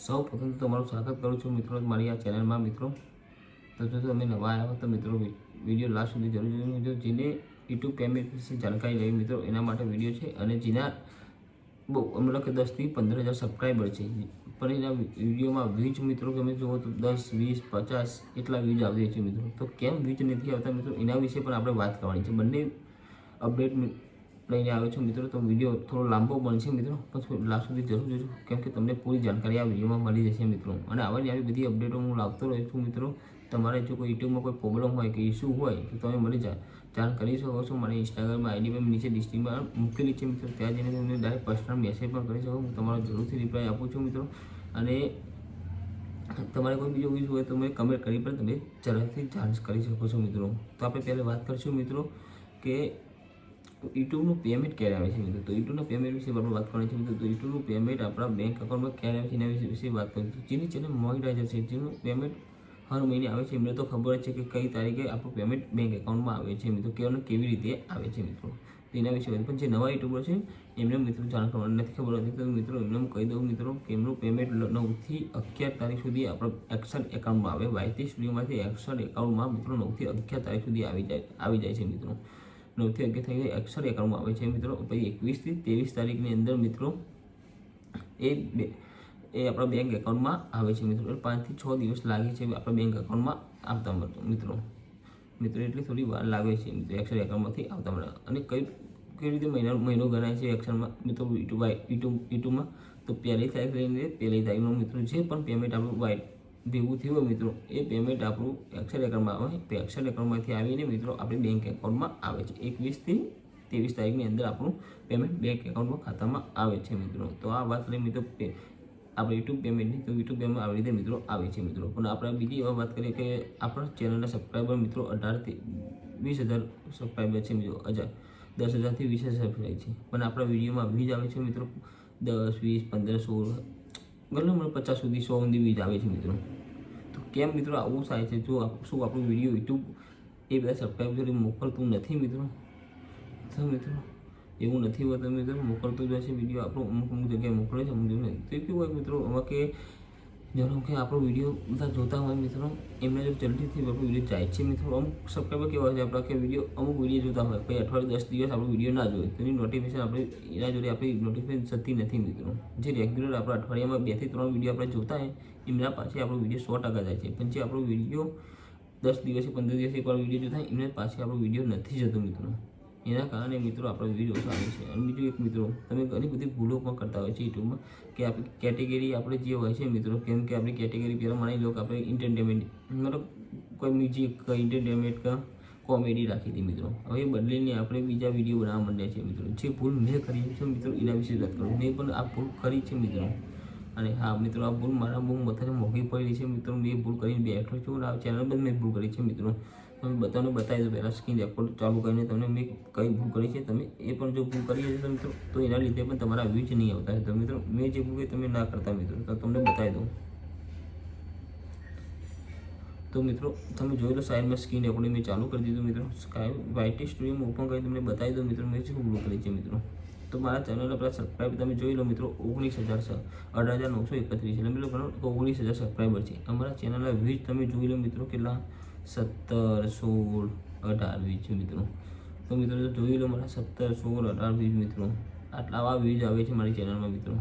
સૌ પ્રથમ તો તમારું સ્વાગત કરું છું મિત્રો મારી આ ચેનલમાં મિત્રો. તો જો તમે નવા આવ્યા હો તો મિત્રો વિડીયો લાસ્ટ સુધી જરૂર મિત્રો, જેને યુટ્યુબ પેમેન્ટ વિશે જાણકારી લેવી મિત્રો એના માટે વિડીયો છે. અને જેના બહુ મતલબ કે 10થી 15,000 સબસ્ક્રાઈબર છે, પણ એના વિડીયોમાં વ્યૂઝ મિત્રો તમે જુઓ તો 10, 20, 50 એટલા વ્યૂઝ આવે છે મિત્રો. તો કેમ વ્યૂઝ નથી આવતા મિત્રો એના વિશે પણ આપણે વાત કરવાની છે. બંને અપડેટ લઈને આવ્યો છું મિત્રો. તો વિડીયો થોડો લાંબો બનશે મિત્રો, પણ લાસ્ટ સુધી જરૂર જોજો, કેમ કે તમને પૂરી જાણકારી આ વિડીયોમાં મળી જશે મિત્રો. અને આવી બધી અપડેટો હું લાવતો રહું છું મિત્રો. તમારે જો કોઈ યુટ્યુબમાં કોઈ પ્રોબ્લેમ હોય કે ઇસ્યુ હોય તો તમે મને જાણ કરી શકો છો. મને ઇન્સ્ટાગ્રામમાં આઈડી પર નીચે ડિસ્ક્રિપ્શનમાં મૂકેલી છે મિત્રો, ત્યાં જઈને તમને ડાયરેક્ટ પર્સનલ મેસેજ પણ કરી શકો. હું તમારો જરૂરથી રિપ્લાય આપું છું મિત્રો. અને તમારે કોઈ બીજો વિષય હોય તો તમે કમેન્ટ કરી પણ તમે ઝડપથી જાણ કરી શકો છો મિત્રો. તો આપણે પહેલાં વાત કરીશું મિત્રો કે યુટ્યુબનું પેમેન્ટ ક્યારે આવે છે મિત્રો. તો યુટ્યુબના પેમેન્ટ વિશે આપણે વાત કરવાની છે મિત્રો. તો યુટ્યુબનું પેમેન્ટ આપણા બેંક એકાઉન્ટમાં ક્યારે આવે છે એના વિશે વાત કરીશું. જેની ચેનલ મોનિટાઈઝર છે, જેનું પેમેન્ટ હર મહિને આવે છે. એમને તો ખબર જ છે કે કઈ તારીખે આપણું પેમેન્ટ બેંક એકાઉન્ટમાં આવે છે મિત્રો, કેવી રીતે આવે છે મિત્રો. તો એના વિશે પણ જે નવા યુટ્યુબર છે એમને મિત્રો જાણ કરવાની નથી ખબર હતી. તો મિત્રો એમને હું કહી દઉં મિત્રો કે એમનું પેમેન્ટ 9થી 11 તારીખ સુધી આપણા એક્શન એકાઉન્ટમાં આવે. વાયટી સ્ટુડિયોમાંથી એક્શન એકાઉન્ટમાં મિત્રો 9થી 11 તારીખ સુધી આવી જાય છે મિત્રો. 9થી 11 તારીખે એક્શન એકાઉન્ટમાં આવે છે મિત્રો. પછી 21થી 23 તારીખની અંદર મિત્રો એ આપણા બેંક એકાઉન્ટમાં આવે છે મિત્રો. 5 થી 6 દિવસ લાગે છે આપણા બેંક એકાઉન્ટમાં આવતા મિત્રો. એટલી થોડી વાર લાગે છે મિત્રો એક્શન એકાઉન્ટમાંથી આવતા મળે. અને કઈ રીતે મહિનો ગણાય છે એક્શનમાં મિત્રો યુટ્યુબમાં. તો પહેલી તારીખ લઈને પહેલી તારીખનો મિત્રો જે પણ પેમેન્ટ આપણું ભેગું થયું હોય મિત્રો, એ પેમેન્ટ આપણું એક્શન એકાઉન્ટમાં આવે. તો એક્શન એકાઉન્ટમાંથી આવીને મિત્રો આપણે બેંક એકાઉન્ટમાં આવે છે. 21થી 23 તારીખની અંદર આપણું પેમેન્ટ બેંક એકાઉન્ટમાં ખાતામાં આવે છે મિત્રો. તો આ વાત લઈ મિત્રો આપણે યુટ્યુબ પેમેન્ટની, તો યુટ્યુબ પેમેન્ટ આવી રીતે મિત્રો આવે છે મિત્રો. પણ આપણે બીજી એવા વાત કરીએ કે આપણા ચેનલના સબસ્ક્રાઈબર મિત્રો 18થી 20,000 સબસ્ક્રાઈબર છે મિત્રો. 10,000થી 20,000 સબસ્ક્રાઈબર છે. પણ આપણા વિડીયોમાં વ્યૂઝ આવે છે મિત્રો 10, 20, 15, 16 મતલબ 50 સુધી 100 સુધી વ્યૂઝ આવે છે મિત્રો. તો કેમ મિત્રો આવું થાય છે? જો શું આપણું વિડીયો યુટ્યુબ એ બધા સબસ્ક્રાઈબર મોકલતું નથી મિત્રો? તો મિત્રો એવું નથી હોતું મિત્રો, મોકલતું જ હશે વિડીયો આપણો. અમુક જગ્યાએ મોકલે છે, અમુક જગ્યાએ તો કેવું હોય મિત્રો, આમાં કે જેનો કે આપણો વિડીયો બધા જોતા હોય મિત્રો, એમને જો જલ્દીથી આપણો વિડીયો જાય છે મિત્રો. અમુક સબસ્ક્રાઈબર કેવા હોય છે આપણા કે અમુક વિડીયો જોતા હોય, પછી અઠવાડિયે 10 દિવસ આપણો વિડીયો ના જોઈએ તો એની નોટિફિકેશન આપણે એના જોડે આપણી નોટિફિકેશન થતી નથી મિત્રો. જે રેગ્યુલર આપણા અઠવાડિયામાં 2 થી 3 વિડીયો આપણે જોતા હોય એમના પાછી આપણો વિડીયો 100% જાય છે. પણ જે આપણો વિડીયો 10 દિવસે 15 દિવસે એકવાર વિડીયો જોતા હોય એમને પાછી આપણો વિડીયો નથી જતો મિત્રો. એના કારણે મિત્રો આપણો વિડીયો ઓછો આવે છે. અને બીજું એક મિત્રો, તમે ઘણી બધી ભૂલો પણ કરતા હોય છે યુટ્યુબમાં કે આપણી કેટેગરી આપણે જે હોય છે મિત્રો, કેમ કે આપણી કેટેગરી પહેલાં માની લો કે આપણે એન્ટરટેનમેન્ટ મતલબ કોઈ મ્યુઝિક, એન્ટરટેનમેન્ટ કે કોમેડી રાખી હતી મિત્રો. હવે બદલીને આપણે બીજા વિડીયો બનાવવા માંડ્યા છે મિત્રો. જે ભૂલ મેં કરી છે મિત્રો એના વિશે વાત કરું. મેં પણ આ ભૂલ કરી છે મિત્રો. અને હા મિત્રો, આ ભૂલ મારા બહુ મથાને મોંઘી પડી છે મિત્રો. મેં ભૂલ કરીને બેઠો છું અને આ ચેનલ પર મેં ભૂલ કરી છે મિત્રો. તમે બધાને બતાવી દો પહેલાં સ્ક્રીન રેકોર્ડ ચાલુ કરીને તમને મેં કઈ ભૂલ કરી છે. તમે એ પણ જો ભૂલ કરી હશે તો મિત્રો, તો એના લીધે પણ તમારા વ્યૂઝ નહીં આવતા. તો મિત્રો મેં જે ભૂલ કરી તમે ના કરતા મિત્રો, તો તમને બતાવી દઉં. તો મિત્રો તમે જોઈ લો સાઈડમાં સ્ક્રીન રેકોર્ડિંગ મેં ચાલુ કરી દીધું મિત્રો. વાયટી સ્ટુડિયોમાં ઓપન કરી તમને બતાવી દઉં મિત્રો મેં શું ભૂલ કરી છે મિત્રો. તો મારા ચેનલના પેલા સબસ્ક્રાઈબર તમે જોઈ લો મિત્રો 18,931 છે. એટલે મિત્રો 19,000 સબસ્ક્રાઈબર છે. અમારા ચેનલના વ્યૂઝ તમે જોઈ લો મિત્રો કેટલા 17, 16, 18 વ્યૂઝ છે મિત્રો. તો મિત્રો જોઈ લો મારા 17, 16, 18 વ્યૂઝ મિત્રો. આવા વ્યૂઝ આવે છે મારી ચેનલમાં મિત્રો.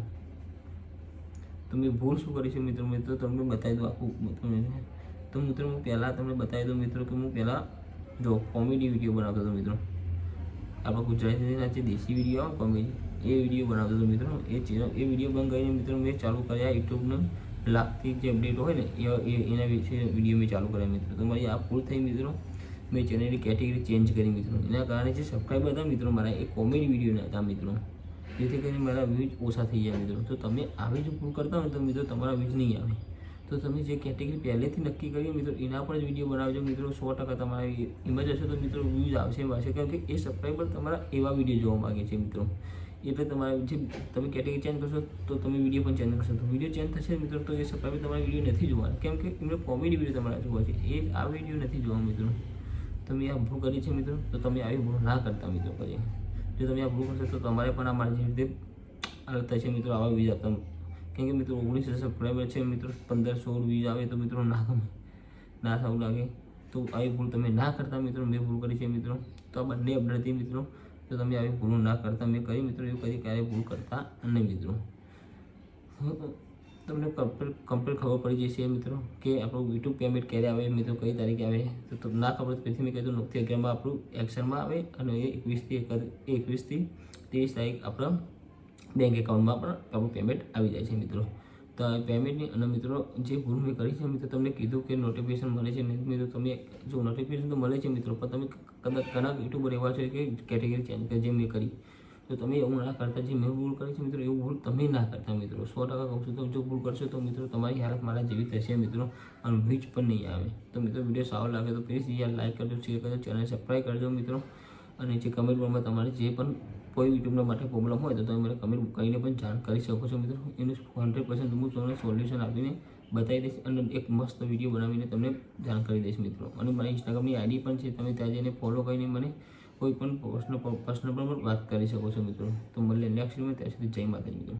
તો મેં ભૂલ શું કરી છે મિત્રો, તમને બતાવી દઉં આખું મિત્રો. તો મિત્રો હું પહેલાં તમને બતાવી દઉં મિત્રો કે હું પહેલાં જો કોમેડી વિડીયો બનાવતો હતો મિત્રો. આપણા ગુજરાતીના જે દેશી વિડીયો આવે કોમેડી, એ વિડીયો બનાવતો હતો મિત્રો. એ વિડીયો બંધ કરીને મિત્રો મેં ચાલુ કર્યા યુટ્યુબને લાગતી જે અપડેટ હોય ને એના વિશે વિડીયો મેં ચાલુ કર્યા મિત્રો. તો મારી આ ભૂલ થઈ મિત્રો. મેં ચેનલની કેટેગરી ચેન્જ કરી મિત્રો. એના કારણે જે સબસ્ક્રાઈબર હતા મિત્રો મારા, એ કોમેડી વિડીયોના હતા મિત્રો. જેથી કરીને મારા વ્યૂઝ ઓછા થઈ ગયા મિત્રો. તો તમે આવી જ ભૂલ કરતા હોય તો મિત્રો તમારા વ્યૂઝ નહીં આવે. તો તમે જે કેટેગરી પહેલેથી નક્કી કરી મિત્રો એના પર જ વિડીયો બનાવજો મિત્રો. 100% તમારા એમાં જશો તો મિત્રો વ્યૂઝ આવશે. કેમ કે એ સબસ્ક્રાઈબર તમારા એવા વિડીયો જોવા માગે છે મિત્રો. એટલે તમારે જે તમે કેટેગરી ચેન્જ કરશો તો તમે વિડીયો પણ ચેન્જ કરશો. તો વિડીયો ચેન્જ થશે મિત્રો તો એ સબસ્ક્રાઈબર તમારા વિડીયો નથી જોવાના. કેમ કે એમને કોમેડી વિડીયો તમારા જોવા છે, એ આ વિડીયો નથી જોવા મિત્રો. તમે આ ભૂલ કરી છે મિત્રો, તો તમે આવી ભૂલ ના કરતા મિત્રો કરીએ. જો તમે આ ભૂલ કરશો તો તમારે પણ આ મારી રીતે હાલત થશે મિત્રો. આવા વ્યૂઝ આપતા કેમ કે મિત્રો 19 સબસ્ક્રાઈબર છે મિત્રો, 15-16 વ્યૂઝ આવે તો મિત્રો ના ગમે, ના સારું લાગે. તો આવી ભૂલ તમે ના કરતા મિત્રો. મેં ભૂલ કરી છે મિત્રો, તો આ બંને અપડેટ હતી મિત્રો. તો તમે આવી ભૂલો ના કરતા. મેં કરી મિત્રો, એવું કદી ક્યારેય ભૂલ કરતા નહીં મિત્રો. તમને કમ્પ્લીટ ખબર પડી જશે મિત્રો કે આપણું યુટ્યુબ પેમેન્ટ ક્યારે આવે મિત્રો, કઈ તારીખે આવે. તો ના ખબર પછી મેં કીધું 9-11 આપણું એક્શનમાં આવે અને 21 થી 23 તારીખ આપણા બેંક એકાઉન્ટમાં પણ આપણું પેમેન્ટ આવી જાય છે મિત્રો. તો આ પેમેન્ટની અને મિત્રો જે ભૂલ મેં કરી છે મિત્રો, તમને કીધું કે નોટિફિકેશન મળે છે મિત્રો. તમે જો નોટિફિકેશન તો મળે છે મિત્રો, પણ તમે કદાચ ઘણા યુટ્યુબર એવા છે કે કેટેગરી ચેન્જ કરી જે મેં કરી. તો તમે એવું ના કરતા, જે મેં ભૂલ કરી છે મિત્રો એવું ભૂલ તમે ના કરતા મિત્રો. 100% કહું છું. તો જો ભૂલ કરશો તો મિત્રો તમારી હાલત મારા જેવી થશે મિત્રો, અને રીચ પણ નહીં આવે. તો મિત્રો વિડીયો સારો લાગે તો પ્લીઝ યાર લાઈક કરજો, શેર કરજો, ચેનલ સબસ્ક્રાઈબ કરજો મિત્રો. અને જે કમેન્ટ બોક્સમાં તમારે જે પણ કોઈ યુટ્યુબના માટે પ્રોબ્લેમ હોય તો તમે મને કમેન્ટ કરીને પણ જાણ કરી શકો છો મિત્રો. એનું 100% હું તમને સોલ્યુશન આપીને બતાવી દઈશ અને એક મસ્ત વિડીયો બનાવીને તમને જાણ કરી દઈશ મિત્રો. અને મારી ઇન્સ્ટાગ્રામની આઈડી પણ છે, તમે ત્યાં જઈને ફોલો કરીને મને કોઈ પણ પ્રશ્ન પર વાત કરી શકો છો મિત્રો. તો મળીએ નેક્સ્ટ વિડીયોમાં, ત્યાં સુધી જય માતાજી મિત્રો.